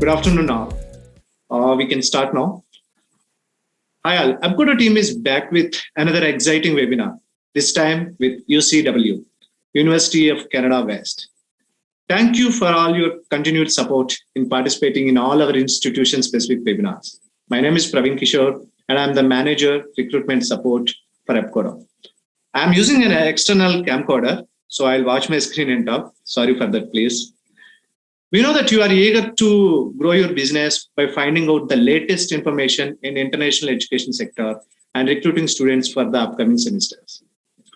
Good afternoon now. We can start now. Hi all. Upcoder team is back with another exciting webinar, this time with UCW, University of Canada West. Thank you for all your continued support in participating in all our institution-specific webinars. My name is Praveen Kishore, and I'm the Manager Recruitment Support for Upcoder. I'm using an external camcorder, so I'll watch my screen and talk. Sorry for that, please. We know that you are eager to grow your business by finding out the latest information in international education sector and recruiting students for the upcoming semesters.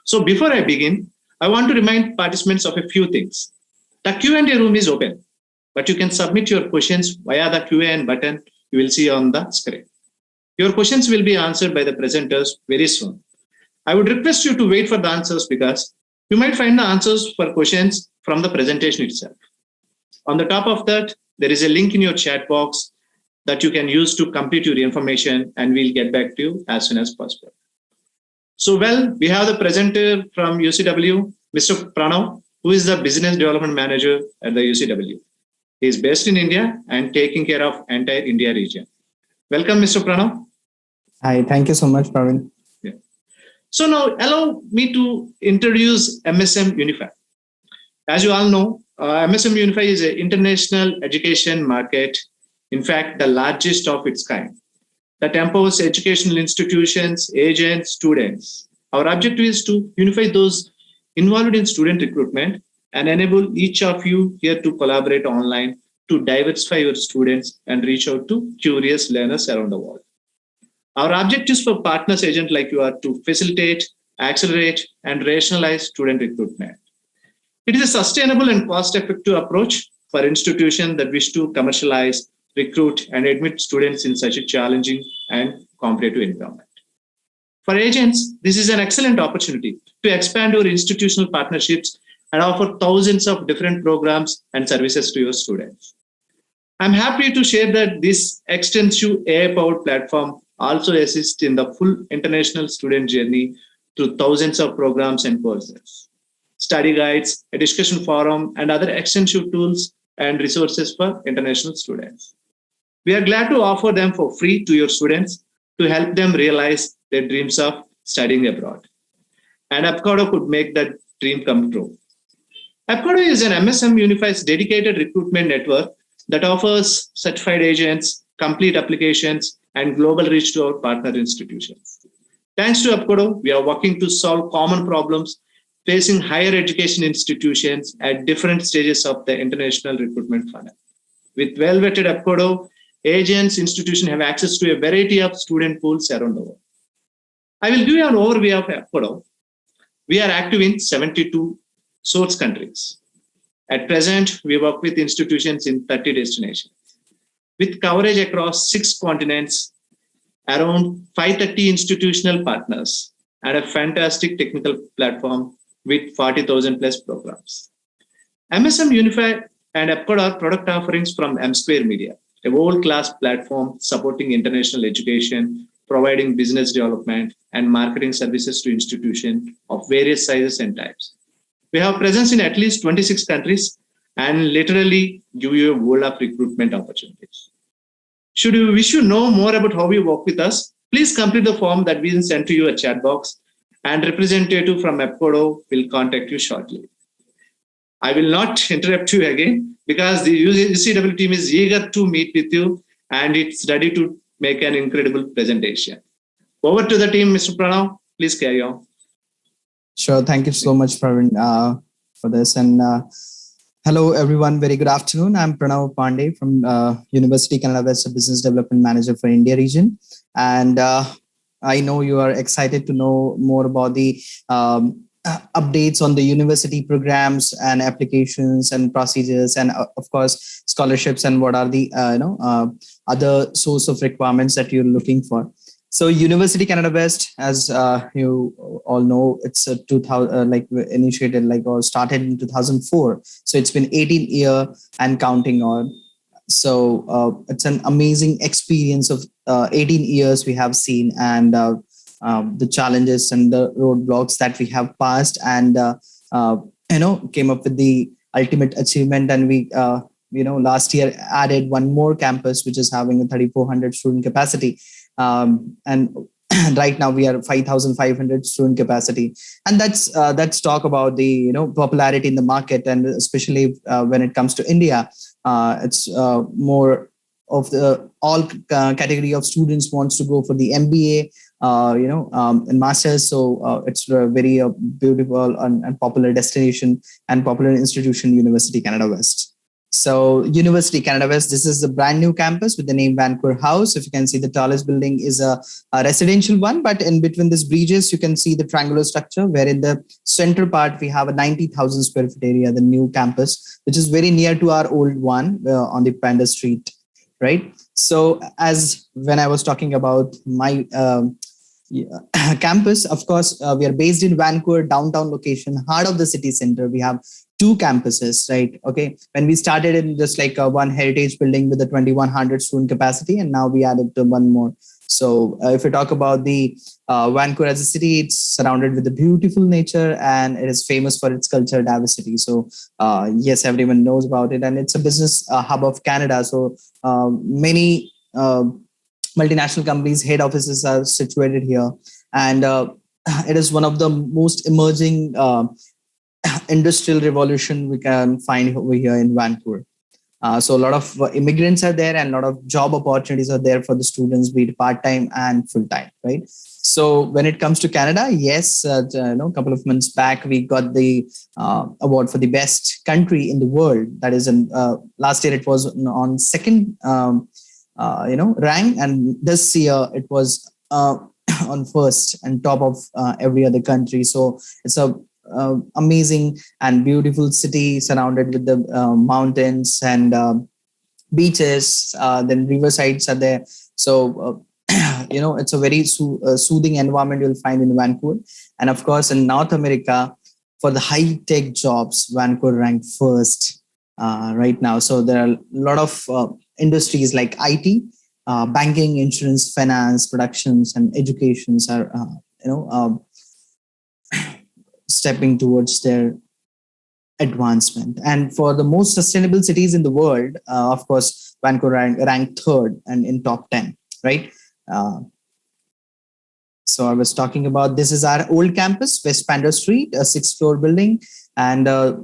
So before I begin, I want to remind participants of a few things. The Q&A room is open, but you can submit your questions via the Q&A button you will see on the screen. Your questions will be answered by the presenters very soon. I would request you to wait for the answers because you might find the answers for questions from the presentation itself. On the top of that, there is a link in your chat box that you can use to complete your information, and we'll get back to you as soon as possible. So, we have the presenter from UCW, Mr. Pranav, who is the Business Development Manager at the UCW. He is based in India and taking care of entire India region. Welcome, Mr. Pranav. Hi, thank you so much, Praveen. Yeah. So now allow me to introduce MSM Unify. As you all know, MSM Unify is an international education market, in fact, the largest of its kind, that empowers educational institutions, agents, students. Our objective is to unify those involved in student recruitment and enable each of you here to collaborate online to diversify your students and reach out to curious learners around the world. Our objectives for partners agent like you are to facilitate, accelerate, and rationalize student recruitment. It is a sustainable and cost-effective approach for institutions that wish to commercialize, recruit, and admit students in such a challenging and competitive environment. For agents, this is an excellent opportunity to expand your institutional partnerships and offer thousands of different programs and services to your students. I'm happy to share that this extensive AI-powered platform also assists in the full international student journey through thousands of programs and courses, study guides, a discussion forum, and other extensive tools and resources for international students. We are glad to offer them for free to your students to help them realize their dreams of studying abroad. And Upcoder could make that dream come true. Upcoder is an MSM Unified's dedicated recruitment network that offers certified agents, complete applications, and global reach to our partner institutions. Thanks to Upcoder, we are working to solve common problems facing higher education institutions at different stages of the international recruitment funnel. With well-vetted Upcoder, agents, institutions have access to a variety of student pools around the world. I will give you an overview of Upcoder. We are active in 72 source countries. At present, we work with institutions in 30 destinations. With coverage across 6 continents, around 530 institutional partners, and a fantastic technical platform with 40,000 plus programs. MSM Unify and Upcoder are product offerings from M Square Media, a world-class platform supporting international education, providing business development and marketing services to institutions of various sizes and types. We have presence in at least 26 countries and literally give you a world of recruitment opportunities. Should you wish to know more about how we work with us, please complete the form that we will send to you a chat box, and representative from Upcoder will contact you shortly. I will not interrupt you again because the UCW team is eager to meet with you and it's ready to make an incredible presentation. Over to the team, Mr. Pranav. Please carry on. Sure. Thank you so much, Praveen, for this. And hello, everyone. Very good afternoon. I'm Pranav Pandey from University Canada West, Business Development Manager for India region. And I know you are excited to know more about the updates on the university programs and applications and procedures, and of course scholarships, and what are the other source of requirements that you're looking for. So University Canada West, as you all know, it's a 2000 initiated or started in 2004. So it's been 18 years and counting on. So it's an amazing experience of 18 years we have seen, and the challenges and the roadblocks that we have passed, and came up with the ultimate achievement, and we last year added one more campus, which is having a 3,400 student capacity. And right now we are 5,500 student capacity. And that's talk about the, popularity in the market. And especially when it comes to India, it's more of the all category of students wants to go for the MBA, and masters. So it's a very beautiful and popular destination and popular institution, University Canada West. So University Canada West, this is a brand new campus with the name Vancouver House. If you can see, the tallest building is a residential one, but in between these bridges, you can see the triangular structure, where in the center part, we have a 90,000 square foot area, the new campus, which is very near to our old one on the Panda Street, right? So as when I was talking about my campus, of course, we are based in Vancouver, downtown location, heart of the city center. We have two campuses, right? Okay. When we started in just like one heritage building with a 2,100 student capacity, and now we added to one more. So if we talk about the Vancouver as a city, it's surrounded with the beautiful nature, and it is famous for its cultural diversity. So yes, everyone knows about it, and it's a business hub of Canada. So many multinational companies' head offices are situated here, and it is one of the most emerging industrial revolution we can find over here in Vancouver. So a lot of immigrants are there, and a lot of job opportunities are there for the students, be it part-time and full-time, right? So when it comes to Canada, yes, a couple of months back, we got the award for the best country in the world. That is, in last year it was on second, rank, and this year it was on first and top of every other country. So it's a amazing and beautiful city surrounded with the mountains and beaches. Then riversides are there. So it's a very soothing environment you'll find in Vancouver. And of course, in North America, for the high tech jobs, Vancouver ranked first right now. So there are a lot of industries like IT, banking, insurance, finance, productions, and educations are stepping towards their advancement. And for the most sustainable cities in the world, of course, Vancouver ranked third and in top 10, right? So I was talking about, this is our old campus, West Panda Street, a 6th-floor building. And a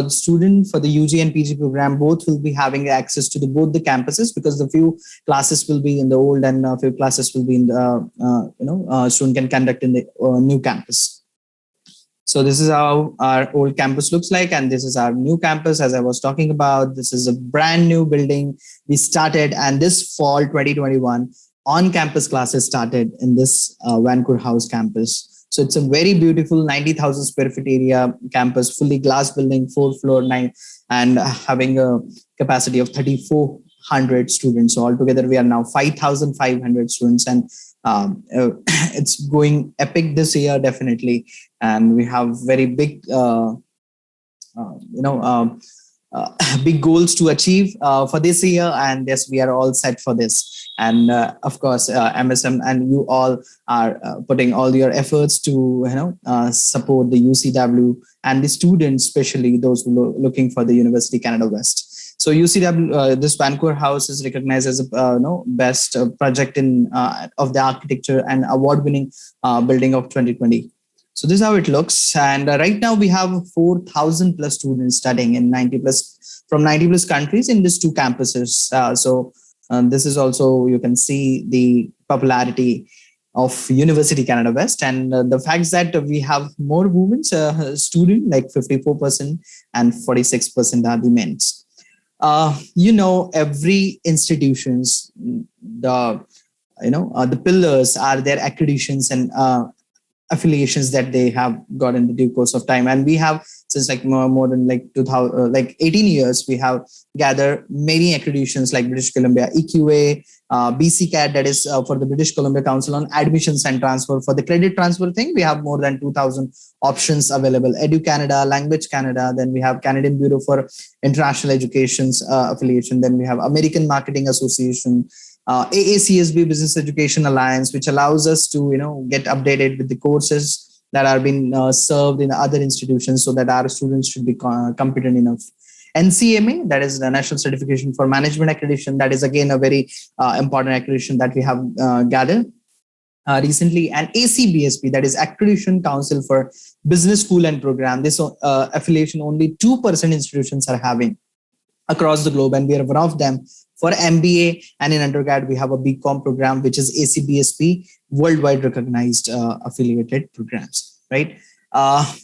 student for the UG and PG program, both will be having access to both the campuses, because the few classes will be in the old and a few classes will be in the, student can conduct in the new campus. So this is how our old campus looks like, and this is our new campus. As I was talking about, this is a brand new building we started, and this fall 2021, on-campus classes started in this Vancouver House campus. So it's a very beautiful 90,000 square foot area campus, fully glass building, 4th-floor, 9, and having a capacity of 3,400 students. So altogether, we are now 5,500 students, and it's going epic this year, definitely. And we have very big, big goals to achieve for this year. And yes, we are all set for this. And of course, MSM and you all are putting all your efforts to support the UCW and the students, especially those who are looking for the University Canada West. So UCW, this Vancouver House is recognized as a best project in of the architecture and award-winning building of 2020. So this is how it looks. And right now we have 4,000 plus students studying in 90 plus countries in these two campuses. So this is also, you can see the popularity of University Canada West, and the facts that we have more women student, like 54% and 46% are the men's. Every institutions, the pillars are their accreditations and affiliations that they have got in the due course of time. And we have, since like more than like 2000, like 18 years, we have gathered many accreditations like British Columbia EQA, BCCAT, that is for the British Columbia Council on Admissions and Transfer. For the credit transfer thing, we have more than 2,000 options available. EduCanada, Language Canada, then we have Canadian Bureau for International Education's affiliation. Then we have American Marketing Association, AACSB Business Education Alliance, which allows us to get updated with the courses that are being served in other institutions, so that our students should be competent enough. NCMA, that is the National Certification for Management Accreditation. That is again a very important accreditation that we have gathered recently, and ACBSP, that is Accreditation Council for Business School and Program. This affiliation only 2% institutions are having across the globe, and we are one of them. For MBA and in undergrad, we have a BCom program, which is ACBSP, worldwide recognized affiliated programs, right?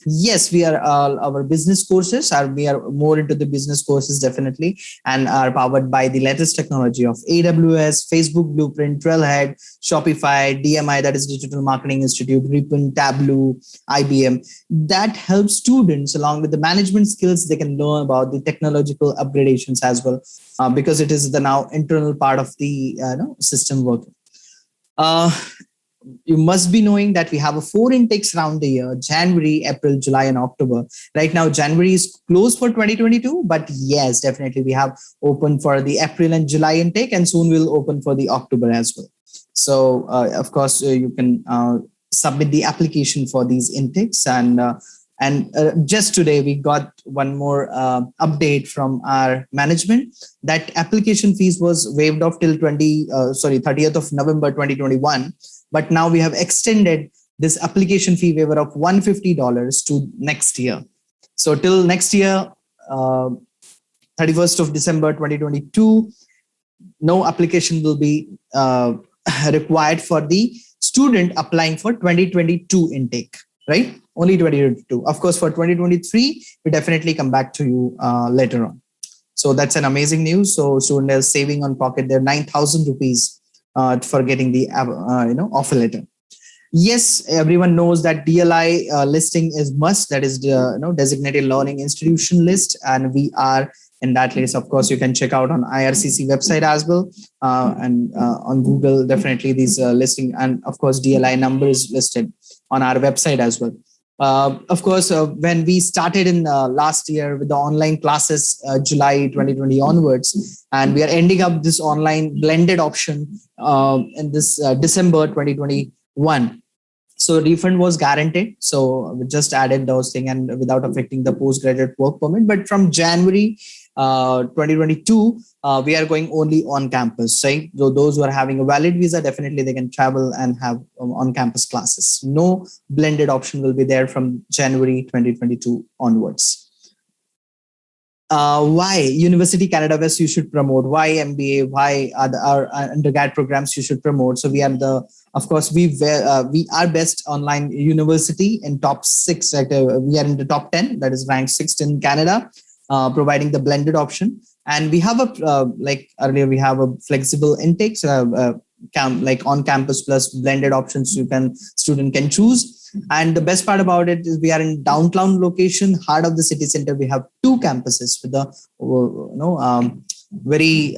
Yes, we are our business courses are we are more into the business courses definitely, and are powered by the latest technology of AWS, Facebook Blueprint, Trailhead, Shopify, DMI, that is Digital Marketing Institute, Ripon, Tableau, IBM. That helps students along with the management skills. They can learn about the technological upgradations as well, because it is the now internal part of the system working. You must be knowing that we have a 4 intakes around the year: January, April, July, and October. Right now, January is closed for 2022, but yes, definitely we have open for the April and July intake, and soon we'll open for the October as well. So, of course, you can submit the application for these intakes. And just today, we got one more update from our management that application fees was waived off till 30th of November 2021. But now we have extended this application fee waiver of $150 to next year. So till next year, 31st of December 2022, no application will be required for the student applying for 2022 intake, right? Only 2022. Of course, for 2023, we definitely come back to you later on. So that's an amazing news. So student is saving on pocket their 9,000 rupees for getting the offer letter. Yes, everyone knows that DLI listing is must. That is the designated learning institution list, and we are in that list. Of course, you can check out on IRCC website as well, and on Google definitely these listing, and of course DLI number is listed on our website as well. Of course, when we started in last year with the online classes, July 2020 onwards, and we are ending up this online blended option in this December 2021. So refund was guaranteed. So we just added those things and without affecting the postgraduate work permit. But from January 2022, we are going only on campus, right? So those who are having a valid visa, definitely they can travel and have on campus classes. No blended option will be there from January 2022 onwards. Why University Canada West you should promote? Why MBA? Why our undergrad programs you should promote? So we are of course, we are best online university in top 6. We are in the top 10. That is ranked 6th in Canada, providing the blended option. And we have like earlier, we have a flexible intakes, like on campus plus blended options student can choose. And the best part about it is we are in downtown location, heart of the city center. We have 2 campuses with a very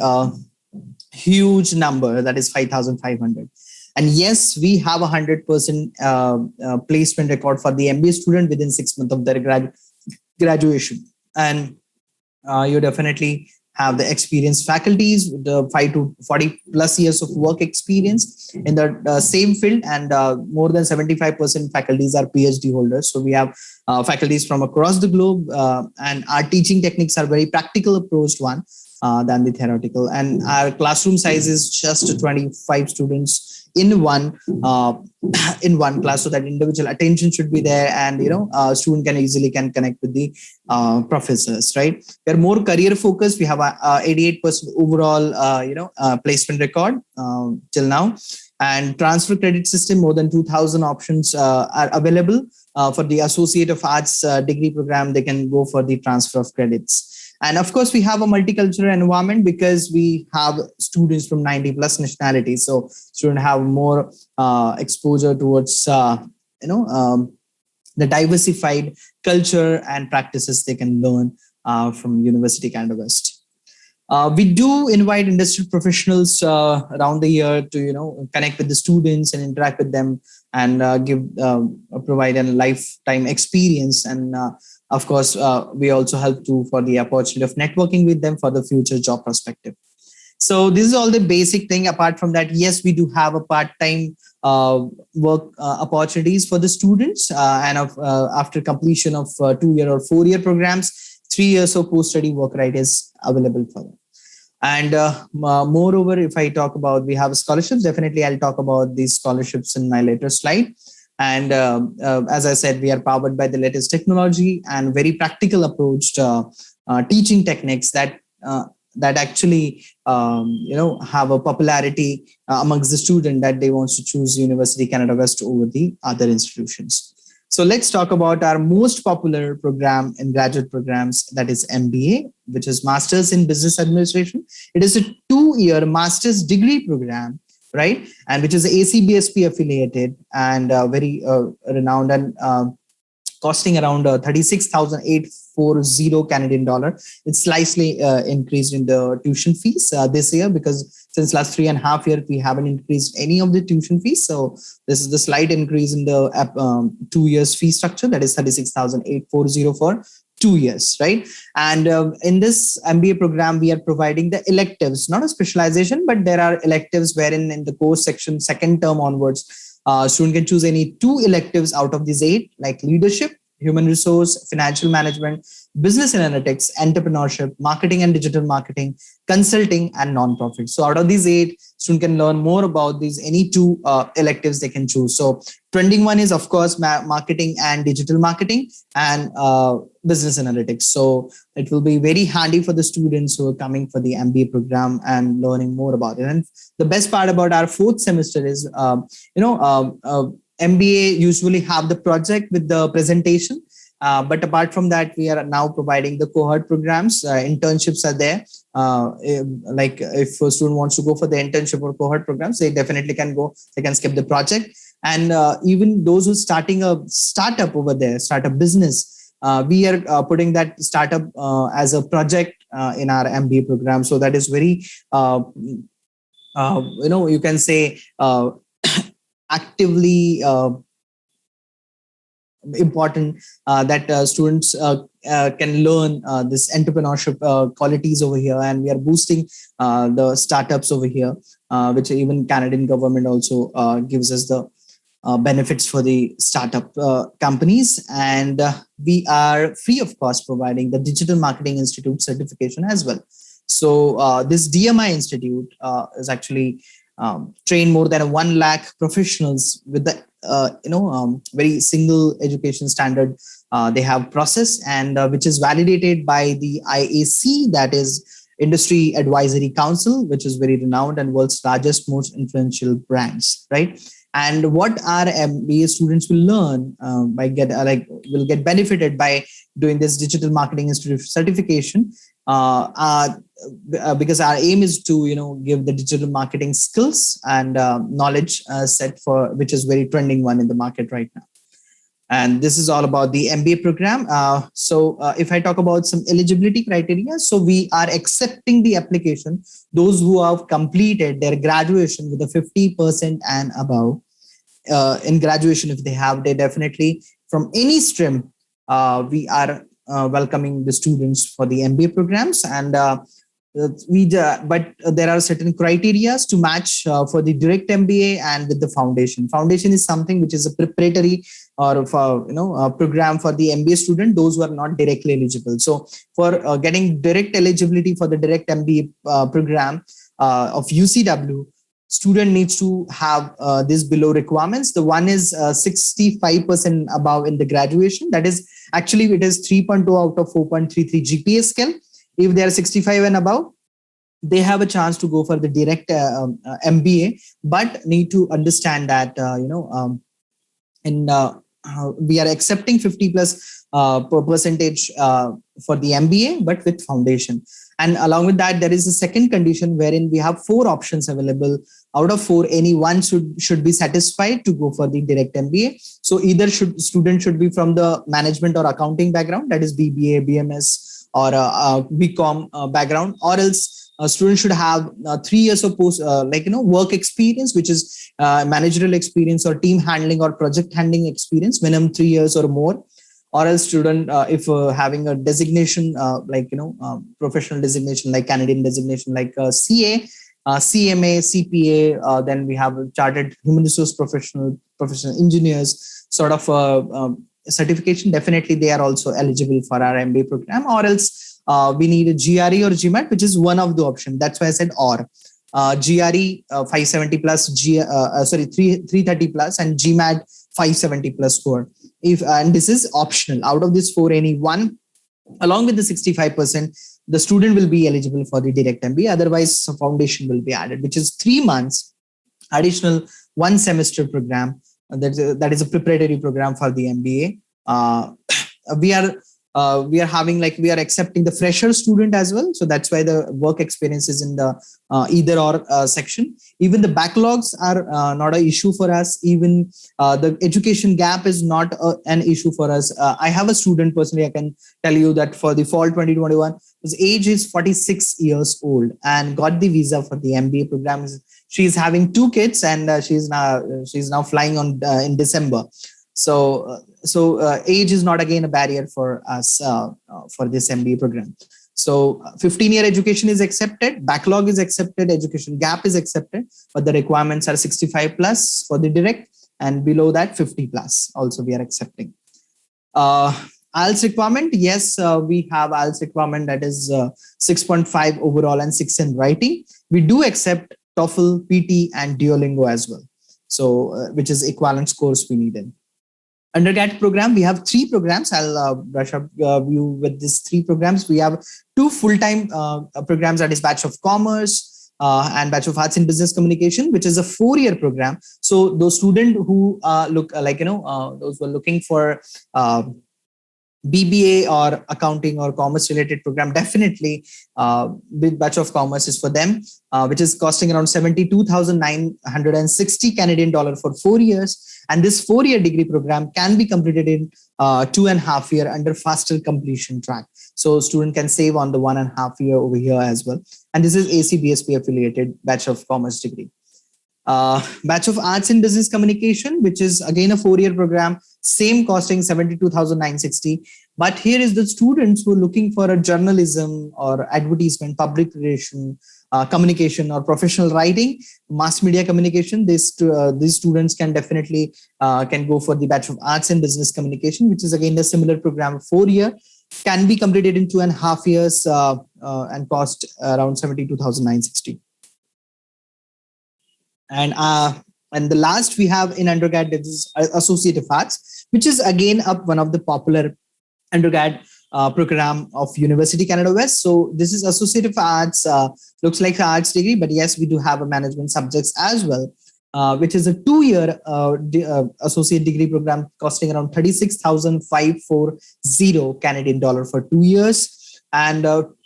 huge number, that is 5,500. And yes, we have 100% placement record for the MBA student within 6 months of their graduation. And you definitely have the experienced faculties with the 5 to 40 plus years of work experience in the same field, and more than 75% faculties are PhD holders. So we have faculties from across the globe, and our teaching techniques are very practical approached one than the theoretical. And our classroom size is just 25 students in one class, so that individual attention should be there, and student can connect with the professors, right? We're more career focused. We have a 88% overall placement record till now, and transfer credit system, more than 2,000 options are available for the Associate of Arts degree program. They can go for the transfer of credits. And of course, we have a multicultural environment because we have students from 90 plus nationalities. So students have more exposure towards, the diversified culture and practices they can learn from University Canada West. We do invite industry professionals around the year to, connect with the students and interact with them, and provide a lifetime experience. And of course, we also help for the opportunity of networking with them for the future job perspective. So this is all the basic thing. Apart from that, yes, we do have a part-time work opportunities for the students, and after completion of 2-year or 4-year programs, 3 years of post-study work right is available for them. And moreover, if I talk about, we have scholarships, definitely I'll talk about these scholarships in my later slide. And as I said, we are powered by the latest technology and very practical approach to teaching techniques that actually have a popularity amongst the student that they want to choose University Canada West over the other institutions. So let's talk about our most popular program in graduate programs, that is MBA, which is Masters in Business Administration. It is a 2-year master's degree program, right? And which is ACBSP affiliated and very renowned, and costing around 36,840 Canadian dollar. It's slightly increased in the tuition fees this year, because since last 3.5 years, we haven't increased any of the tuition fees. So this is the slight increase in the 2 years fee structure, that is 36,840 for 2 years, right? And in this MBA program, we are providing the electives, not a specialization, but there are electives wherein in the course section, second term onwards, student can choose any 2 electives out of these 8, like leadership, human resource, financial management, business analytics, entrepreneurship, marketing and digital marketing, consulting, and non-profit. So out of these 8, student can learn more about these, any 2 electives they can choose. So trending one is, of course, marketing and digital marketing, and business analytics. So it will be very handy for the students who are coming for the MBA program and learning more about it. And the best part about our 4th semester is, MBA usually have the project with the presentation. But apart from that, we are now providing the cohort programs. Internships are there. Like if a student wants to go for the internship or cohort programs, they definitely can go. They can skip the project. And even those who are starting a startup over there, startup business, we are putting that startup as a project in our MBA program. So that is very, you can say, actively important that students can learn this entrepreneurship qualities over here, and we are boosting the startups over here, which even Canadian government also gives us the benefits for the startup companies. And we are free of cost providing the Digital Marketing Institute certification as well. So this DMI Institute is actually train more than 1 lakh professionals with the very single education standard they have process, and which is validated by the IAC, that is Industry Advisory Council, which is very renowned and world's largest, most influential brands, right? And what our MBA students will learn will get benefited by doing this Digital Marketing Institute certification, because our aim is to give the digital marketing skills and knowledge set for, which is very trending one in the market right now. And this is all about the MBA program. So if I talk about some eligibility criteria, so we are accepting the application, those who have completed their graduation with a 50% and above. In graduation, if they definitely from any stream, we are welcoming the students for the MBA programs. And but there are certain criteria to match for the direct MBA and with the foundation. Foundation is something which is a preparatory or a program for the MBA student, those who are not directly eligible. So for getting direct eligibility for the direct MBA program of UCW, student needs to have this below requirements. The one is 65% above in the graduation. That is actually it is 3.2 out of 4.33 GPA scale. If they are 65 and above, they have a chance to go for the direct MBA, but need to understand that we are accepting 50 plus percentage for the MBA, but with foundation. And along with that, there is a second condition wherein we have 4 options available. Out of 4, any one should be satisfied to go for the direct MBA. So either student should be from the management or accounting background, that is BBA, BMS, or BCom background, or else a student should have 3 years of post work experience, which is managerial experience or team handling or project handling experience, minimum 3 years or more. Or else student, if having a designation professional designation like Canadian designation like CA, CMA, CPA, then we have chartered human resource professional engineers, sort of certification, definitely they are also eligible for our MBA program, or else we need a GRE or GMAT, which is one of the option. That's why I said or. GRE 570 plus, 330 plus, and GMAT 570 plus score. If and this is optional. Out of this four, any one, along with the 65%, the student will be eligible for the direct MBA. Otherwise, foundation will be added, which is 3 months additional 1 semester program. That is a preparatory program for the MBA. We are having, like, we are accepting the fresher student as well, so that's why the work experience is in the either or section. Even the backlogs are not an issue for us. Even the education gap is not an issue for us. I have a student personally, I can tell you that for the fall 2021, his age is 46 years old and got the visa for the MBA program. She's having 2 kids, and she's now flying on in December. So age is not again a barrier for us for this MBA program. So 15-year education is accepted, backlog is accepted, education gap is accepted, but the requirements are 65 plus for the direct, and below that 50 plus also we are accepting. IELTS requirement, yes, we have IELTS requirement that is 6.5 overall and 6 in writing. We do accept TOEFL, PT, and Duolingo as well. So which is equivalent scores we need in. Undergrad program, we have 3 programs. I'll brush up you with these 3 programs. We have 2 full-time programs, that is Bachelor of Commerce and Bachelor of Arts in Business Communication, which is a 4-year program. So those students who those who are looking for BBA or accounting or commerce related program, definitely Bachelor of Commerce is for them, which is costing around 72,960 Canadian dollar for 4 years. And this 4-year degree program can be completed in 2.5 years under faster completion track. So student can save on the 1.5 year over here as well. And this is ACBSP affiliated Bachelor of Commerce degree. Bachelor of Arts in Business Communication, which is again a 4-year program, same costing 72,960. But here is the students who are looking for a journalism or advertisement, public relation, communication, or professional writing, mass media communication. These students can definitely can go for the Bachelor of Arts in Business Communication, which is again a similar program, 4-year, can be completed in 2.5 years and cost around 72,960. And the last we have in undergrad is Associate of Arts, which is again one of the popular undergrad program of University Canada West. So this is Associate of Arts, looks like an arts degree, but yes, we do have a management subjects as well, which is a 2-year associate degree program costing around 36,540 Canadian dollar for 2 years. And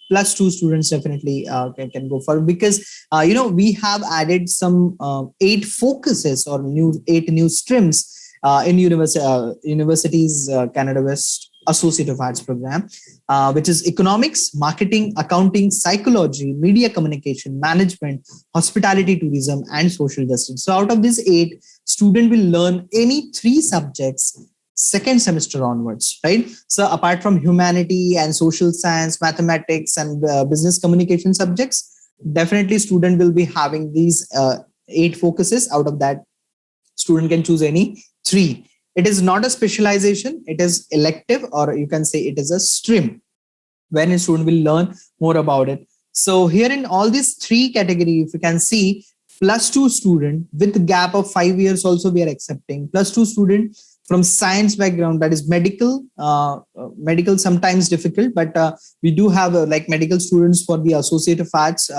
plus 2 students definitely can go for, because we have added some 8 focuses or 8 new streams in universities Canada West Associate of Arts program, which is economics, marketing, accounting, psychology, media communication, management, hospitality, tourism, and social justice. So out of these 8, student will learn any 3 subjects second semester onwards, right? So apart from humanity and social science, mathematics, and business communication subjects, definitely student will be having these 8 focuses. Out of that, student can choose any 3. It is not a specialization, it is elective, or you can say it is a stream when a student will learn more about it. So here in all these 3 categories, if you can see, +2 student with a gap of 5 years also we are accepting, +2 student from science background, that is medical, sometimes difficult, but we do have like medical students for the Associate of Arts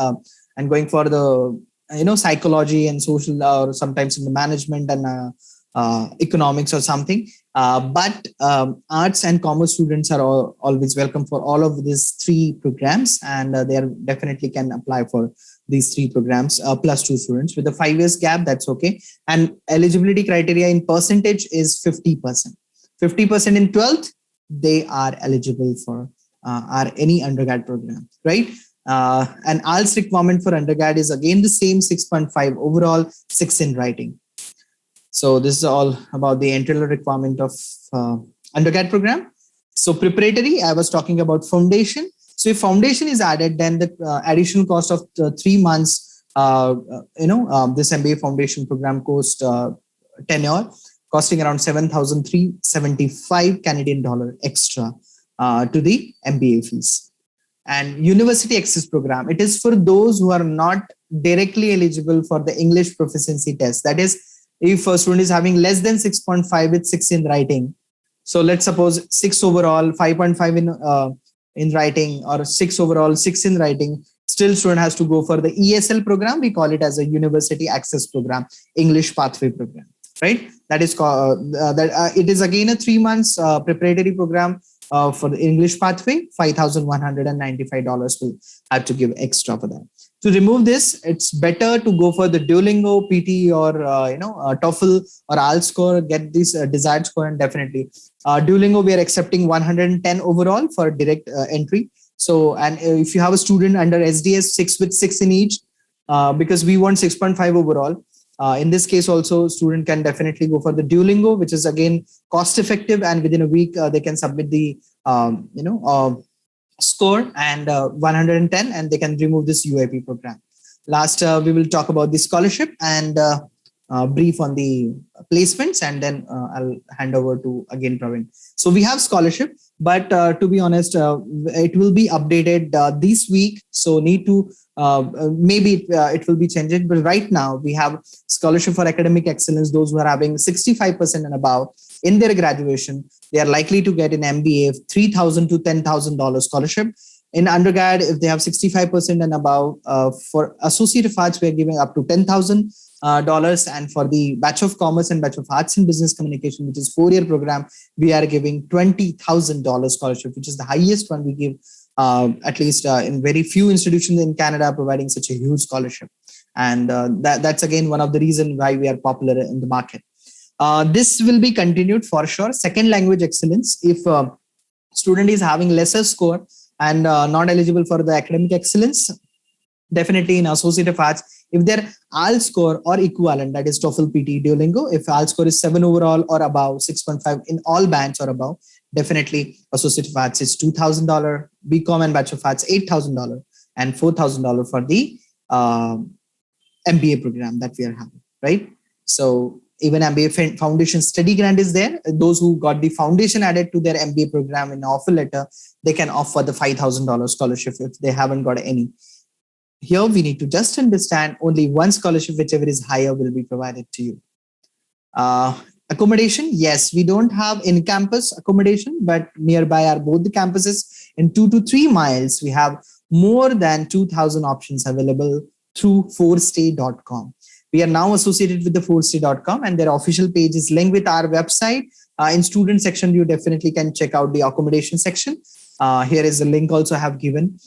and going for the psychology and social, or sometimes in the management and economics or something. But arts and commerce students are always welcome for all of these 3 programs, and they are definitely can apply for these 3 programs, +2 students with a 5 years gap. That's okay. And eligibility criteria in percentage is 50%. 50% in 12th, they are eligible for any undergrad program, right? And IELTS requirement for undergrad is again the same, 6.5 overall, 6 in writing. So this is all about the entry level requirement of undergrad program. So preparatory, I was talking about foundation. So if foundation is added, then the additional cost of 3 months, this MBA foundation program cost tenure costing around 7,375 Canadian dollar extra to the MBA fees. And University Access Program, it is for those who are not directly eligible for the English proficiency test. That is, if a student is having less than 6.5 with 6 in writing, so let's suppose 6 overall, 5.5 in writing, or 6 overall, 6 in writing, still student has to go for the ESL program. We call it as a University Access Program, English Pathway Program, right? That is called, it is again a 3 months preparatory program for the English pathway. $5,195 will have to give extra for that. To remove this, it's better to go for the Duolingo, PT, or TOEFL or IELTS score. Get this desired score, and definitely Duolingo we are accepting 110 overall for direct entry. So, and if you have a student under SDS 6 with 6 in each, because we want 6.5 overall. In this case, also student can definitely go for the Duolingo, which is again cost effective, and within a week they can submit the score and 110, and they can remove this UIP program. Last, we will talk about the scholarship and brief on the placements, and then I'll hand over to again Praveen. So we have scholarship, but to be honest, it will be updated this week. So need to maybe it will be changed, but right now we have scholarship for academic excellence. Those who are having 65% and above in their graduation, they are likely to get an MBA $3,000 to $10,000 scholarship. In undergrad, if they have 65% and above, for Associate of Arts, we are giving up to $10,000. And for the Bachelor of Commerce and Bachelor of Arts in Business Communication, which is 4-year program, we are giving $20,000 scholarship, which is the highest one we give, at least in very few institutions in Canada providing such a huge scholarship. And that's again one of the reasons why we are popular in the market. This will be continued for sure. Second language excellence, if student is having lesser score and not eligible for the academic excellence, definitely in Associate of Arts, if their IELTS score or equivalent, that is TOEFL, PT, Duolingo, if IELTS score is 7 overall or above, 6.5 in all bands or above, definitely Associate of Arts is $2,000, BCom and Bachelor of Arts $8,000, and $4,000 for the MBA program that we are having, right? So even MBA Foundation Study Grant is there. Those who got the foundation added to their MBA program in offer letter, they can offer the $5,000 scholarship if they haven't got any. Here we need to just understand only one scholarship, whichever is higher, will be provided to you. Accommodation, yes, we don't have in-campus accommodation, but nearby are both the campuses. In 2 to 3 miles, we have more than 2,000 options available through forstay.com. We are now associated with the forstay.com, and their official page is linked with our website. In student section, you definitely can check out the accommodation section. Here is the link also I have given.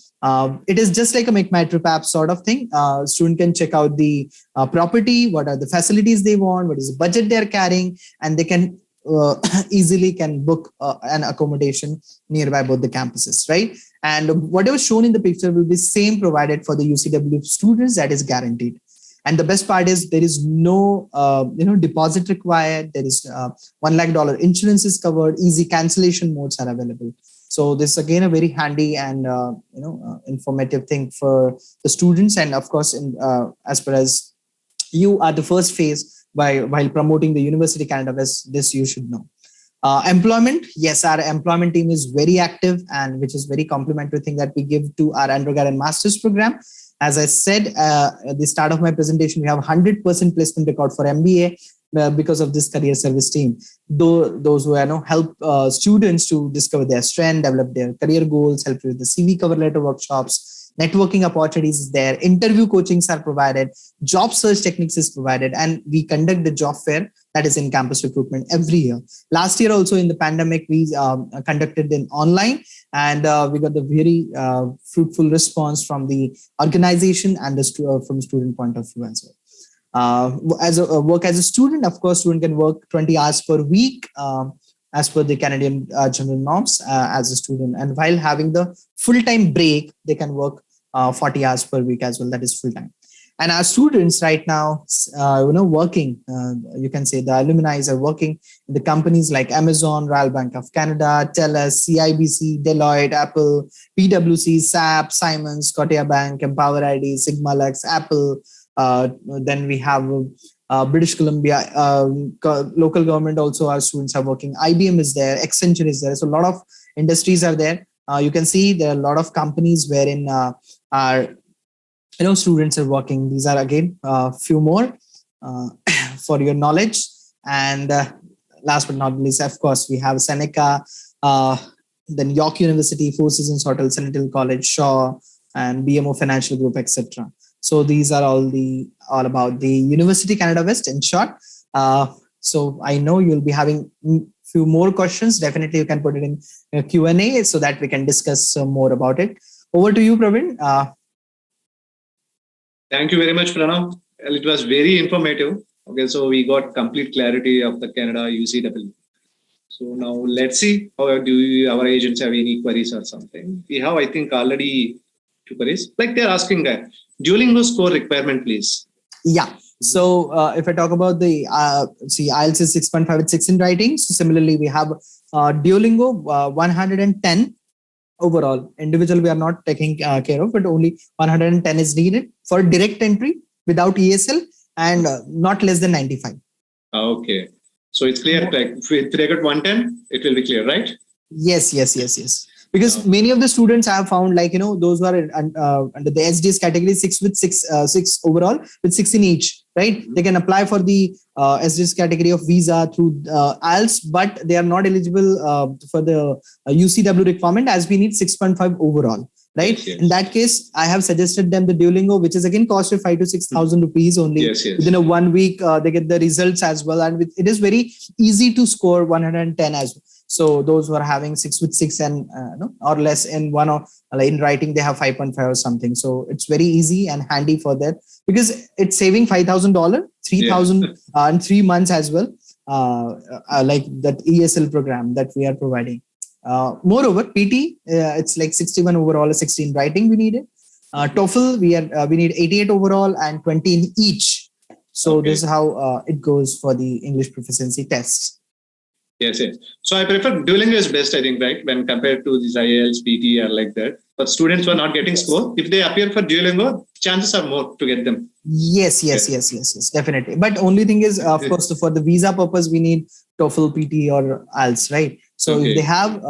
It is just like a Make My Trip app sort of thing. Student can check out the property, what are the facilities they want, what is the budget they're carrying, and they can easily can book an accommodation nearby both the campuses, right? And whatever shown in the picture will be same provided for the UCW students, that is guaranteed. And the best part is there is no deposit required. There is $1 lakh insurance is covered. Easy cancellation modes are available. So this is again a very handy and informative thing for the students. And of course, as far as you are the first phase while promoting the University Canada West, this you should know. Employment, yes, our employment team is very active, and which is very complimentary thing that we give to our undergrad and master's program. As I said at the start of my presentation, we have 100% placement record for MBA because of this career service team. Those who help students to discover their strength, develop their career goals, help with the CV cover letter workshops, networking opportunities is there, interview coachings are provided, job search techniques is provided, and we conduct the job fair, that is in campus recruitment, every year. Last year also in the pandemic, we conducted an online, and we got the very fruitful response from the organization and from student point of view as well. Work as a student, of course, student can work 20 hours per week as per the Canadian general norms as a student. And while having the full-time break, they can work 40 hours per week as well. That is full-time. And our students right now, working, you can say the alumni are working in the companies like Amazon, Royal Bank of Canada, TELUS, CIBC, Deloitte, Apple, PwC, SAP, Siemens, Scotiabank, Empower ID, Sigma Lux, Apple. Then we have British Columbia, local government also our students are working. IBM is there, Accenture is there. So a lot of industries are there. You can see there are a lot of companies wherein our students are working. These are again few more for your knowledge. And last but not least, of course, we have Seneca, then York University, Four Seasons Hotel, Sentinel College, Shaw, and BMO Financial Group, etc. So these are all about the University Canada West in short. So I know you'll be having few more questions. Definitely you can put it in Q&A so that we can discuss more about it. Over to you, Praveen. Thank you very much, Pranav. Well, it was very informative. Okay, so we got complete clarity of the Canada UCW. So now let's see how our agents have any queries or something. We have, I think, already two queries. Like they're asking that Duolingo score requirement, please. Yeah. So if I talk about the IELTS is 6.5 with 6 in writing. So similarly, we have Duolingo 110 overall. Individual we are not taking care of, but only 110 is needed for direct entry without ESL and not less than 95. Okay. So it's clear, like if they got 110, it will be clear, right? Yes. Because many of the students I have found, like, those who are under the SDS category, 6 with 6 overall with 6 in each, right? Mm-hmm. They can apply for the SDS category of visa through IELTS, but they are not eligible for the UCW requirement as we need 6.5 overall. Right. Yes. In that case, I have suggested them the Duolingo, which is again cost of 5,000 to 6,000 rupees only. Yes. Within a 1 week, they get the results as well. And it is very easy to score 110 as well. So those who are having 6 with 6 and or less in one or in writing, they have 5.5 or something. So it's very easy and handy for that because it's saving $5,000, 3,000 in 3 months as well. Like that ESL program that we are providing. Moreover, PT, it's like 61 overall, 16 writing we needed. TOEFL, we need 88 overall and 20 in each. So this is how it goes for the English proficiency tests. Yes. So I prefer Duolingo is best, I think, right? When compared to these IELTS, PT or like that. But students who are not getting score, if they appear for Duolingo, chances are more to get them. Yes, definitely. But only thing is, of course, for the visa purpose, we need TOEFL, PT or IELTS, right? So if they have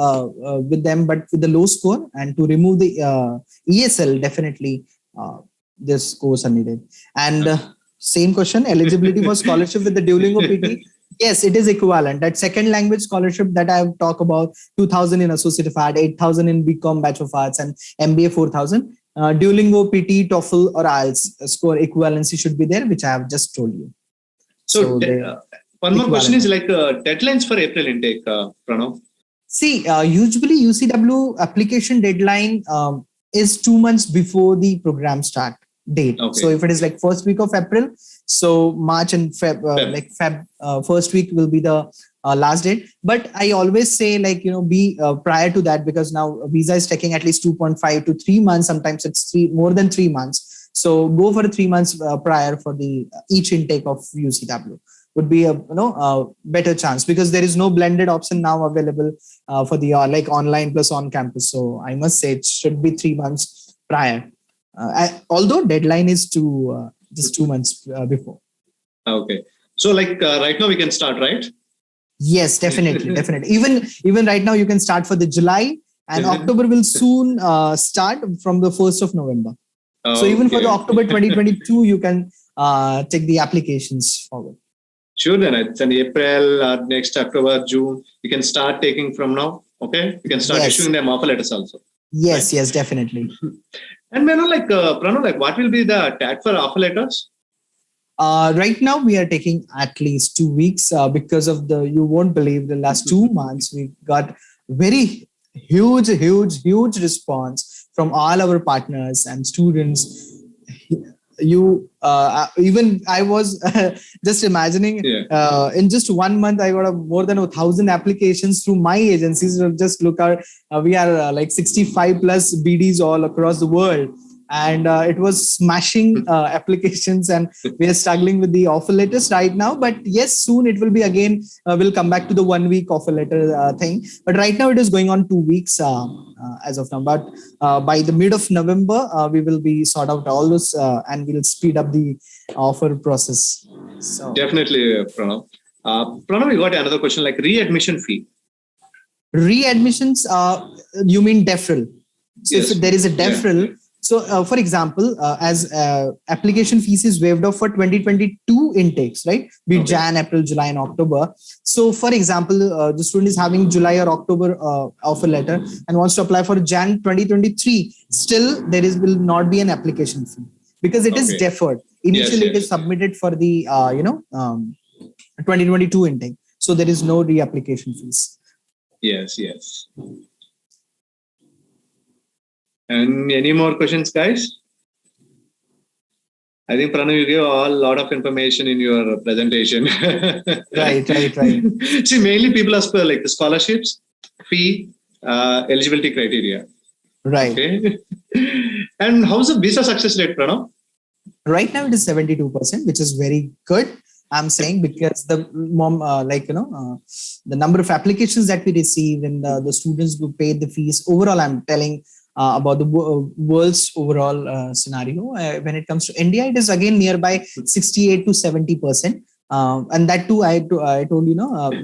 with them, but with the low score, and to remove the ESL, definitely this scores are needed. And same question, eligibility for scholarship with the Duolingo PT. Yes, it is equivalent. That second language scholarship that I have talked about, 2,000 in Associate of Art, 8,000 in BCom Bachelor of Arts, and MBA 4,000. Duolingo, PT, TOEFL, or IELTS score equivalency should be there, which I have just told you. So one more question is like deadlines for April intake, Pranav. See, usually UCW application deadline is 2 months before the program start date. Okay. So if it is like first week of April, so March and Feb. First week will be the last date. But I always say be prior to that, because now visa is taking at least 2.5 to 3 months. Sometimes it's more than 3 months. So go for 3 months prior for the each intake of UCW. Would be a better chance because there is no blended option now available for the like online plus on campus. So I must say it should be 3 months prior. Although deadline is to just 2 months before. Okay. So like right now we can start, right? Yes, definitely. Even right now you can start for the July and October will soon start from the 1st of November. So even for the October 2022, you can take the applications forward. Sure, then it's in April or next October, June. You can start taking from now. Okay, you can start issuing them offer letters also. Yes, right? Yes, definitely. And Pranav, what will be the tag for offer letters? Right now we are taking at least 2 weeks because of you won't believe the last 2 months we got very huge response from all our partners and students. Even I was just imagining in just 1 month I got more than 1,000 applications through my agencies. Just look at we are like 65 plus BDs all across the world, and it was smashing applications, and we are struggling with the offer letters right now. But yes, soon it will be again. We'll come back to the 1 week offer letter thing. But right now it is going on 2 weeks as of now. But by the mid of November, we will be sort out all this and we'll speed up the offer process. So Definitely, Pranav. Pranav, we got another question like readmission fee. readmissions, you mean deferral? So if Yes. there is a Yeah. deferral, so for example, as application fees is waived off for 2022 intakes, right? Be it Okay. Jan, April, July, and October. So for example, the student is having July or October offer letter and wants to apply for Jan 2023. Still, will not be an application fee because it is Okay. deferred. Yes, Initially, it yes. is submitted for the 2022 intake. So there is no reapplication fees. Yes, yes. And any more questions, guys? I think Pranav, you gave a lot of information in your presentation. Right. See, mainly people ask for like the scholarships, fee, eligibility criteria. Right. Okay. And how's the visa success rate, Pranav? Right now it is 72%, which is very good. I'm saying because the the number of applications that we receive and the students who paid the fees overall, I'm telling about the world's overall scenario. When it comes to India, it is again nearby 68 to 70%. And that too, I told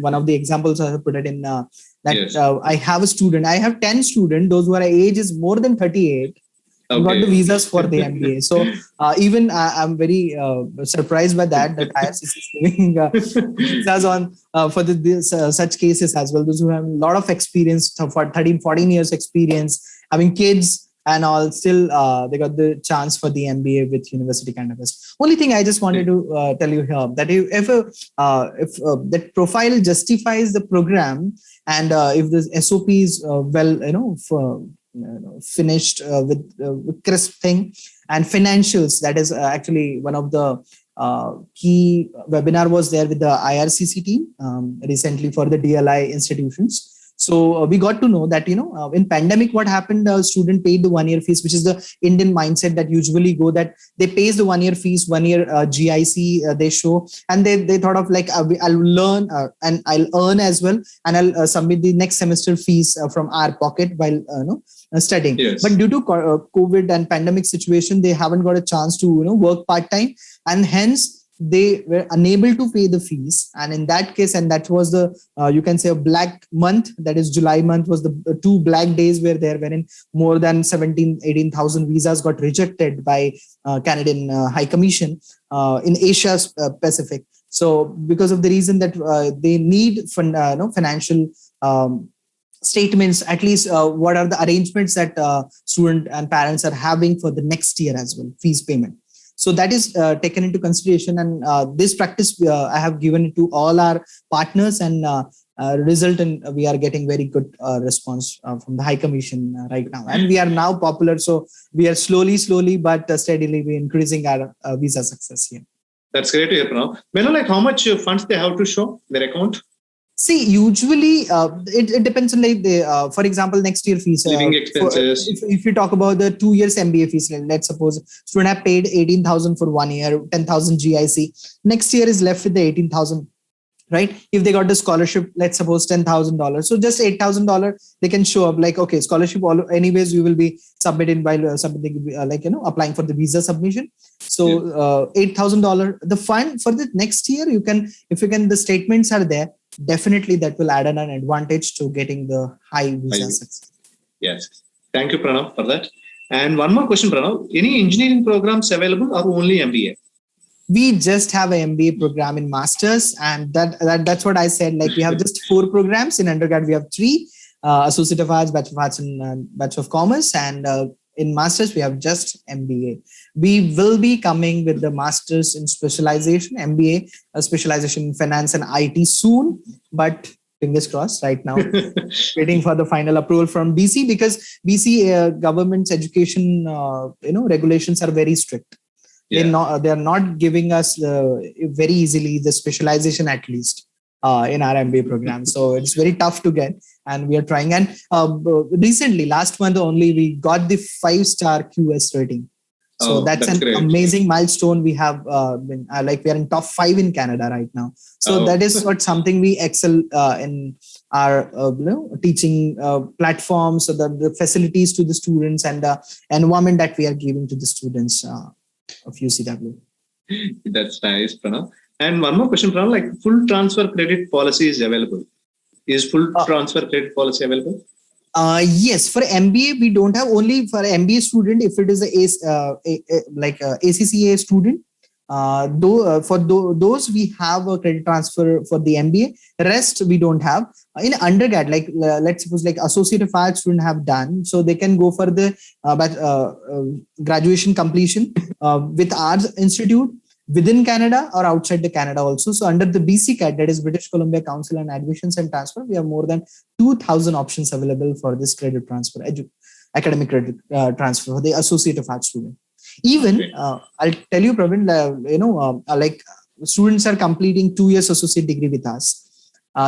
one of the examples I have put it in that Yes. I have a student. I have 10 students. Those who are age is more than 38. Okay. Got the visas for the MBA. So even I'm very surprised by that IRCC is giving visas on for such cases as well. Those who have a lot of experience for 13, 14 years experience, having kids and all, still they got the chance for the MBA with University Cannabis. Only thing I just wanted to tell you here that if that profile justifies the program and if the SOP is finished with crisp thing and financials, that is actually one of the key webinar was there with the IRCC team recently for the DLI institutions. So we got to know that in pandemic what happened, student paid the 1 year fees, which is the Indian mindset that usually go that they pays the 1 year fees, 1 year GIC they show, and they thought of like I'll learn and I'll earn as well, and I'll submit the next semester fees from our pocket while studying. Yes. But due to COVID and pandemic situation, they haven't got a chance to work part time, and hence they were unable to pay the fees. And in that case, and that was the you can say a black month, that is July month was the 2 black days were there, wherein more than 18,000 visas got rejected by Canadian High Commission in Asia Pacific. So because of the reason that they need financial statements, at least what are the arrangements that student and parents are having for the next year as well, fees payment. So that is taken into consideration, and this practice I have given it to all our partners, and result in we are getting very good response from the High Commission right now, and we are now popular. So we are slowly but steadily we increasing our visa success here. That's great to hear, Pranav. May I know like how much funds they have to show their account? See, usually it depends on like the for example next year fees. Living expenses. If you talk about the 2 years MBA fees, let's suppose student have paid 18,000 for 1 year, 10,000 GIC. Next year is left with the 18,000, right? If they got the scholarship, let's suppose $10,000. So just $8,000 they can show up like, okay, scholarship. Anyways, we will be submitting by submitting applying for the visa submission. So $8,000. The fund for the next year, you can, if you can, the statements are there. Definitely that will add an advantage to getting the high visa success. Yes. Thank you, Pranav, for that. And one more question, Pranav. Any engineering programs available or only MBA? We just have an MBA program in masters, and that's what I said. Like we have just 4 programs. In undergrad, we have 3, Associate of Arts, Bachelor of Arts, and Bachelor of Commerce. And in masters, we have just MBA. We will be coming with the masters in specialization, MBA, specialization in finance and IT soon, but fingers crossed right now, waiting for the final approval from BC, because BC government's education, regulations are very strict. Yeah. They're not giving us very easily the specialization, at least in our MBA program. So it's very tough to get, and we are trying. And recently, last month only, we got the 5-star QS rating. So that's an great, amazing milestone. We have been we are in top 5 in Canada right now. So that is what something we excel in our teaching platforms, so the facilities to the students and the environment that we are giving to the students of UCW. That's nice, Pranav. And one more question, Pranal, like full transfer credit policy is available. Is full transfer credit policy available? Yes, for MBA we don't have, only for MBA student if it is like a ACCA student. Those we have a credit transfer for the MBA. Rest we don't have. In undergrad, like let's suppose like associate of arts student have done, so they can go for the graduation completion with Arts Institute within Canada or outside the Canada also. So under the BC-CAT, that is British Columbia Council on Admissions and Transfer, we have more than 2,000 options available for this credit transfer, academic credit transfer for the associate of arts student. Even I'll tell you, Praveen, like students are completing 2 years associate degree with us.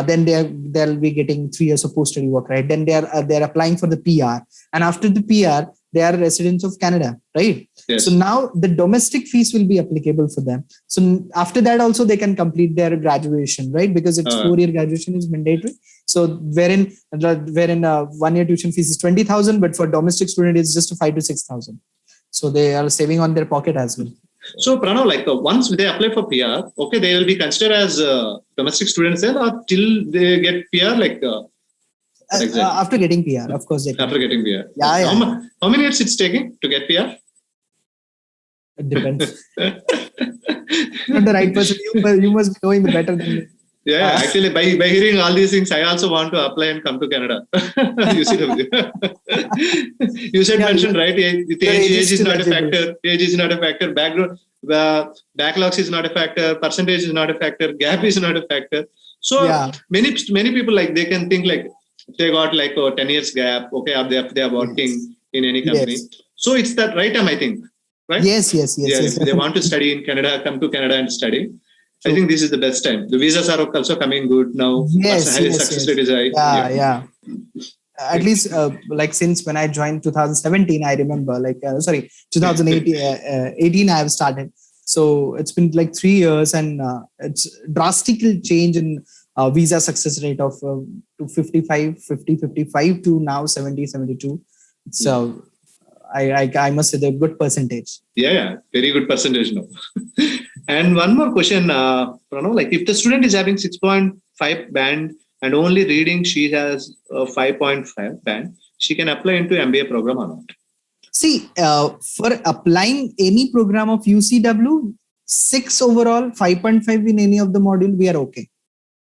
Then they'll be getting 3 years of post-study work, right? Then they're applying for the PR, and after the PR, they are residents of Canada, right? Yes. So now the domestic fees will be applicable for them. So after that also they can complete their graduation, right? Because it's 4-year graduation is mandatory. So wherein 1 year tuition fees is 20,000, but for domestic student it's just 5,000 to 6,000. So they are saving on their pocket as well. So Pranav, like once they apply for PR, okay, they will be considered as domestic students then, or till they get PR, like after getting PR, of course. After getting PR. Yeah. How many years it's taking to get PR? It depends. Not the right person. You must be knowing better than me. Yeah, actually, by hearing all these things, I also want to apply and come to Canada. You said mentioned, right? Age is not a factor. Age is not a factor. Background, backlogs is not a factor. Percentage is not a factor. Gap is not a factor. So many people, like, they can think like they got like 10 years gap. Okay, they are working in any company. Yes. So it's that right time, I think, right? Yes. They want to study in Canada, come to Canada and study. I think this is the best time. The visas are also coming good now. Success rate is high. Yeah. At least like since when I joined 2017, I remember 2018 I have started. So it's been like 3 years, and it's drastically change in visa success rate of to 55 to now 70, 72. So I must say the good percentage. Yeah, very good percentage now. And one more question, Pranav, like if the student is having 6.5 band and only reading she has a 5.5 band, she can apply into MBA program or not? See, for applying any program of UCW, 6 overall, 5.5 in any of the module, we are okay.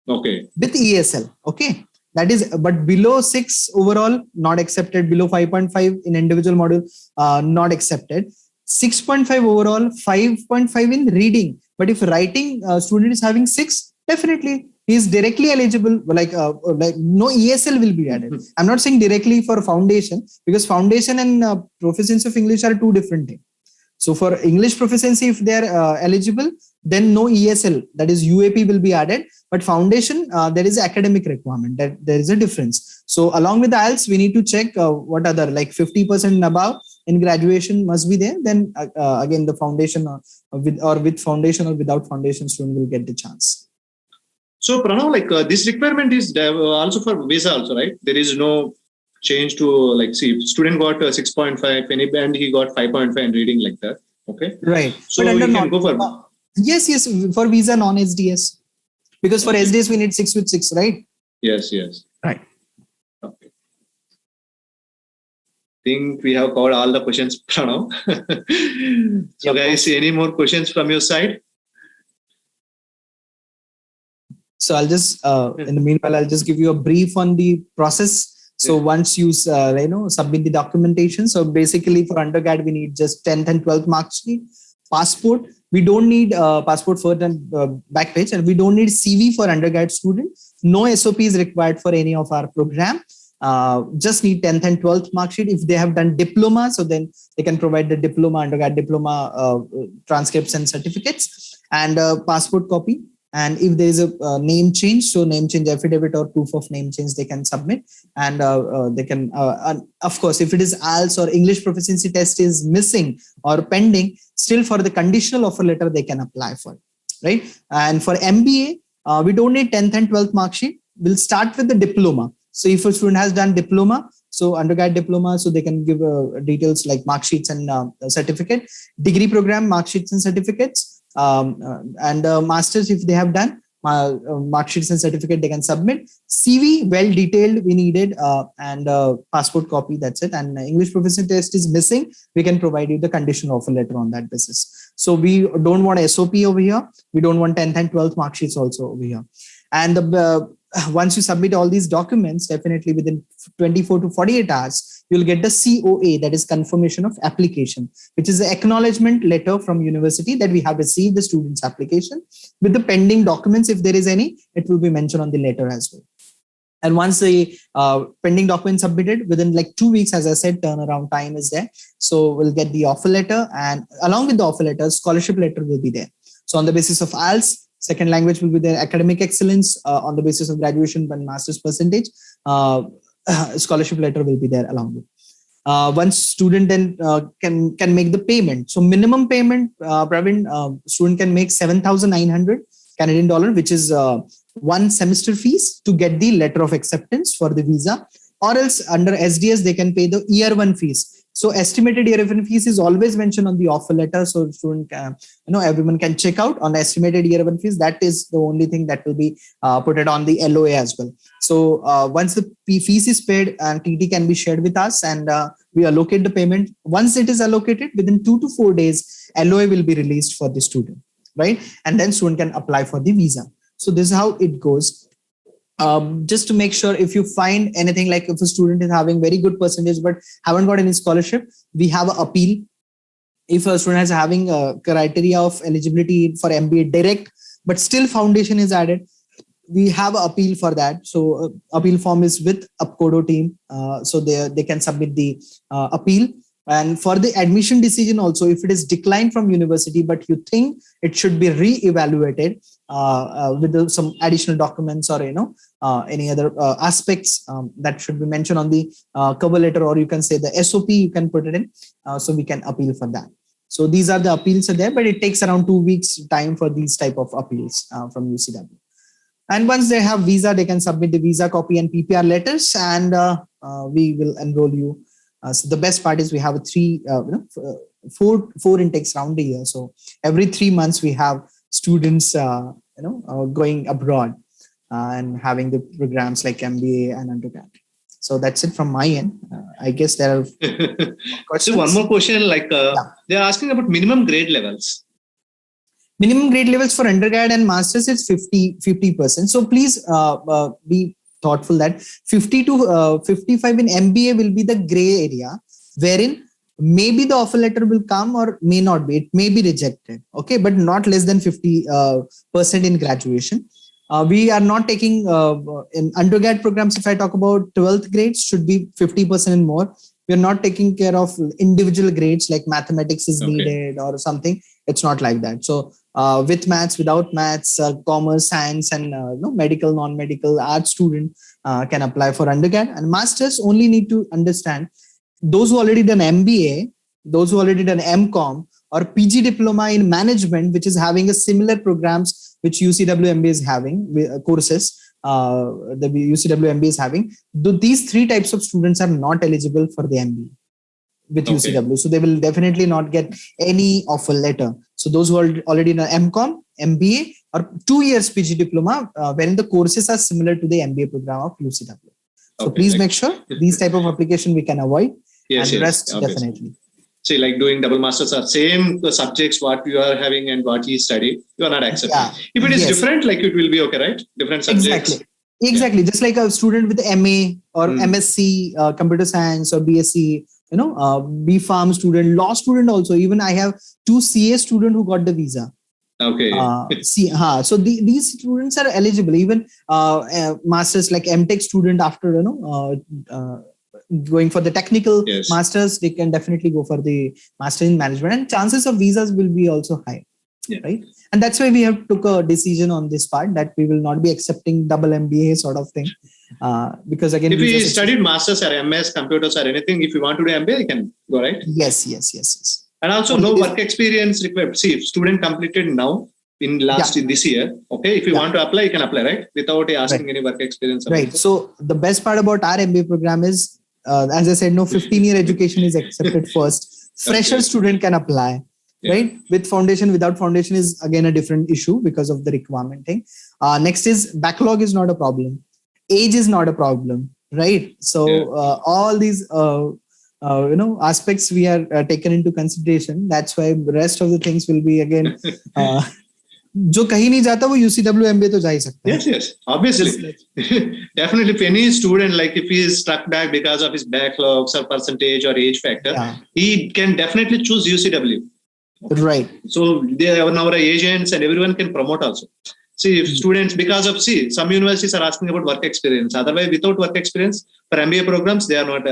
Okay. With ESL, okay. That is, but below 6 overall, not accepted. Below 5.5 in individual module, not accepted. 6.5 overall, 5.5 in reading. But if writing student is having 6, definitely he is directly eligible. Like no ESL will be added. I'm not saying directly for foundation, because foundation and proficiency of English are 2 different things. So for English proficiency, if they are eligible, then no ESL, that is UAP, will be added. But foundation, there is academic requirement, that there is a difference. So along with the IELTS, we need to check what other, like 50% above in graduation must be there. Then again, the foundation with foundation or without foundation student will get the chance. So Pranav, like this requirement is also for visa also, right? There is no change to, like, see, if student got 6.5 any band, he got 5.5 in reading, like that. Okay. Right. So you can go for yes, for visa non-SDS. Because for SDS we need 6 with 6, right? Yes. Right. Okay. Think we have covered all the questions, Pranav. So guys, any more questions from your side? So I'll just, in the meanwhile, I'll just give you a brief on the process. So once you submit the documentation, so basically for undergrad we need just 10th and 12th mark sheet, passport. We don't need passport front and back page, and we don't need CV for undergrad student. No SOP is required for any of our program. Just need 10th and 12th mark sheet. If they have done diploma, so then they can provide the diploma, undergrad diploma transcripts and certificates, and passport copy. And if there is a name change, so name change affidavit or proof of name change, they can submit. And they can, of course, if it is IELTS or English proficiency test is missing or pending, still for the conditional offer letter, they can apply for it, right? And for MBA, we don't need 10th and 12th mark sheet. We'll start with the diploma. So if a student has done diploma, so undergrad diploma, so they can give details like mark sheets and certificate. Degree program, mark sheets and certificates. and masters, if they have done mark sheets and certificate, they can submit. CV well detailed we needed, and passport copy, that's it. And English proficiency test is missing, we can provide you the conditional offer letter on that basis. So we don't want SOP over here, we don't want 10th and 12th mark sheets also over here. And once you submit all these documents, definitely within 24 to 48 hours, you'll get the COA, that is confirmation of application, which is the acknowledgement letter from university that we have received the student's application with the pending documents. If there is any, it will be mentioned on the letter as well. And once the pending document submitted, within like 2 weeks, as I said, turnaround time is there. So we'll get the offer letter, and along with the offer letter, scholarship letter will be there. So on the basis of IELTS, second language will be there, academic excellence on the basis of graduation and master's percentage, scholarship letter will be there along with. Once student then can make the payment. So minimum payment, Praveen, student can make 7,900 Canadian dollar, which is one semester fees to get the letter of acceptance for the visa, or else under SDS they can pay the year one fees. So estimated year one fees is always mentioned on the offer letter. So student can, everyone can check out on the estimated year one fees. That is the only thing that will be put it on the LOA as well. So once the fees is paid, and TT can be shared with us, and we allocate the payment. Once it is allocated, within 2 to 4 days, LOA will be released for the student, right? And then student can apply for the visa. So this is how it goes. Just to make sure, if you find anything, like if a student is having very good percentage but haven't got any scholarship, we have an appeal. If a student is having a criteria of eligibility for MBA direct, but still foundation is added, we have an appeal for that. So appeal form is with Upcodo team. So they can submit the appeal. And for the admission decision also, if it is declined from university, but you think it should be re-evaluated with some additional documents or any other aspects that should be mentioned on the cover letter, or you can say the SOP, you can put it in, so we can appeal for that. So these are the appeals are there, but it takes around 2 weeks time for these type of appeals from UCW. And once they have visa, they can submit the visa copy and PPR letters, and we will enroll you. So the best part is we have four intakes round a year. So every 3 months we have students, going abroad and having the programs like MBA and undergrad. So that's it from my end. I guess there are questions. So one more question, like they're asking about minimum grade levels. Minimum grade levels for undergrad and masters is 50%. So please be thoughtful that 50 to 55 in MBA will be the gray area, wherein maybe the offer letter will come or may not be. It may be rejected, okay, but not less than 50% in graduation. We are not taking in undergrad programs. If I talk about 12th grades, should be 50% and more. We are not taking care of individual grades like mathematics is needed or something. It's not like that. So with maths, without maths, commerce, science, and medical, non-medical, art student can apply for undergrad. And masters only need to understand those who already done MBA, those who already done MCOM or PG diploma in management, which is having a similar programs which UCW MBA is having, courses the UCW MBA is having. These 3 types of students are not eligible for the MBA with UCW. So they will definitely not get any offer letter. So those who are already in MCOM, MBA or 2 years PG diploma, wherein the courses are similar to the MBA program of UCW. So please make sure these type of application we can avoid. Yes, and rest definitely. See, like doing double masters are same the subjects what you are having and what you study, you are not accepting. Yeah. If it is different, like it will be okay, right? Different subjects. Exactly. Just like a student with MA or MSc, computer science or BSc, B Farm student, law student also. Even I have 2 CA student who got the visa. Okay. So these students are eligible. Even masters like MTech student after going for the technical masters, they can definitely go for the master in management, and chances of visas will be also high, right? And that's why we have took a decision on this part that we will not be accepting double MBA sort of thing, because again, if we studied masters or MS computers or anything, if you want to do MBA, you can go, right? Yes. And also no work experience required. See, if student completed now in this year, okay, if you want to apply, you can apply, right? Without asking any work experience. Right. So the best part about our MBA program is, as I said, no 15-year education is accepted first. Fresher student can apply. right? With foundation, without foundation is again a different issue because of the requirement thing. Next is backlog is not a problem. Age is not a problem, right? So all these aspects we are taken into consideration. That's why the rest of the things will be again. जो कहीं नहीं जाता वो UCW MBA तो जा ही सकता है. Yes, obviously. Definitely, if any student, like if he is struck back because of his backlogs or percentage or age factor, he can definitely choose UCW. Right. So they are now agents and everyone can promote also. See, if students, because of, some universities are asking about work experience. Otherwise, without work experience, for MBA programs, they are not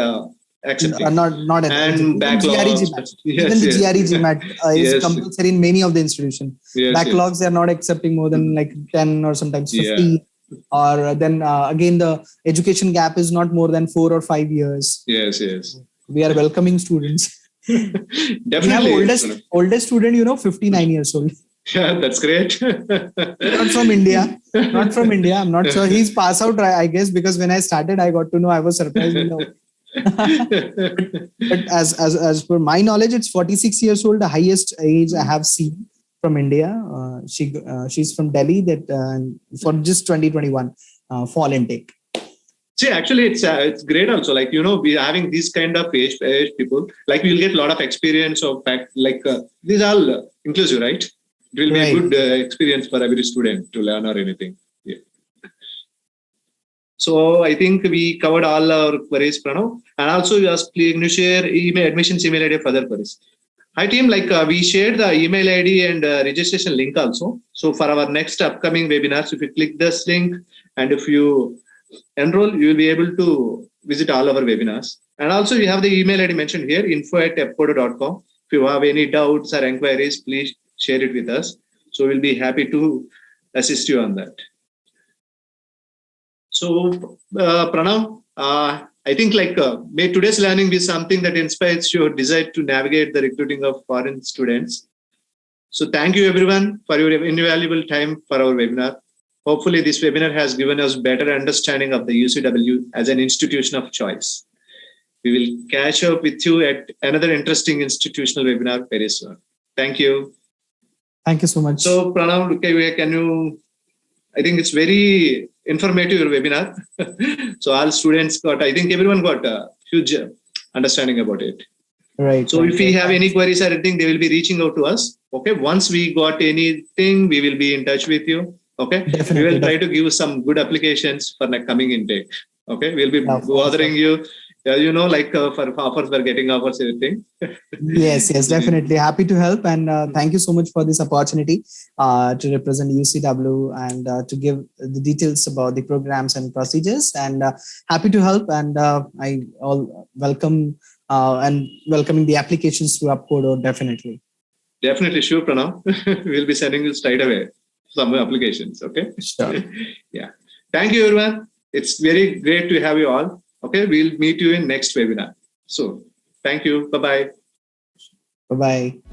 accepting. Not and backlogs. Even the GRE GMAT is compulsory in many of the institutions. Backlogs they are not accepting more than like 10 or sometimes 50. Or then again, the education gap is not more than 4 or 5 years. Yes. We are welcoming students. Definitely. We have oldest student, 59 years old. Yeah, that's great. Not from India. I'm not sure. He's passed out, I guess, because when I started, I got to know. I was surprised. But as per my knowledge, it's 46 years old, the highest age I have seen from India. She's from Delhi. That for just 2021 fall intake. See, actually, it's great also. Like we are having these kind of age people. Like we'll get a lot of experience of fact. Like these are all inclusive, right? It will be a good experience for every student to learn or anything. Yeah. So I think we covered all our queries, Pranav. And also you asked, please, can you share admissions email ID for further queries? Hi team, like we shared the email ID and registration link also. So for our next upcoming webinars, if you click this link and if you enroll, you will be able to visit all our webinars. And also you have the email ID mentioned here, info@epcodo.com. If you have any doubts or inquiries, please share it with us. So we'll be happy to assist you on that. So Pranav, I think may today's learning be something that inspires your desire to navigate the recruiting of foreign students. So thank you everyone for your invaluable time for our webinar. Hopefully this webinar has given us better understanding of the UCW as an institution of choice. We will catch up with you at another interesting institutional webinar very soon. Thank you. Thank you so much. So Pranav, I think it's very informative your webinar. So all students I think everyone got a huge understanding about it. Right. So if we have any queries or anything, they will be reaching out to us. Okay. Once we got anything, we will be in touch with you. Okay. Definitely, we will try to give some good applications for the coming intake. Okay. We'll be bothering you. For offers, we're getting offers, everything. Yes, definitely. Happy to help. And thank you so much for this opportunity to represent UCW and to give the details about the programs and procedures. And happy to help. And I all welcome and welcoming the applications to Upcodo, definitely. Definitely, sure, Pranav. We'll be sending you straight away some applications. Okay. Sure. Yeah. Thank you, everyone. It's very great to have you all. Okay, we'll meet you in next webinar. So, thank you. Bye-bye. Bye-bye.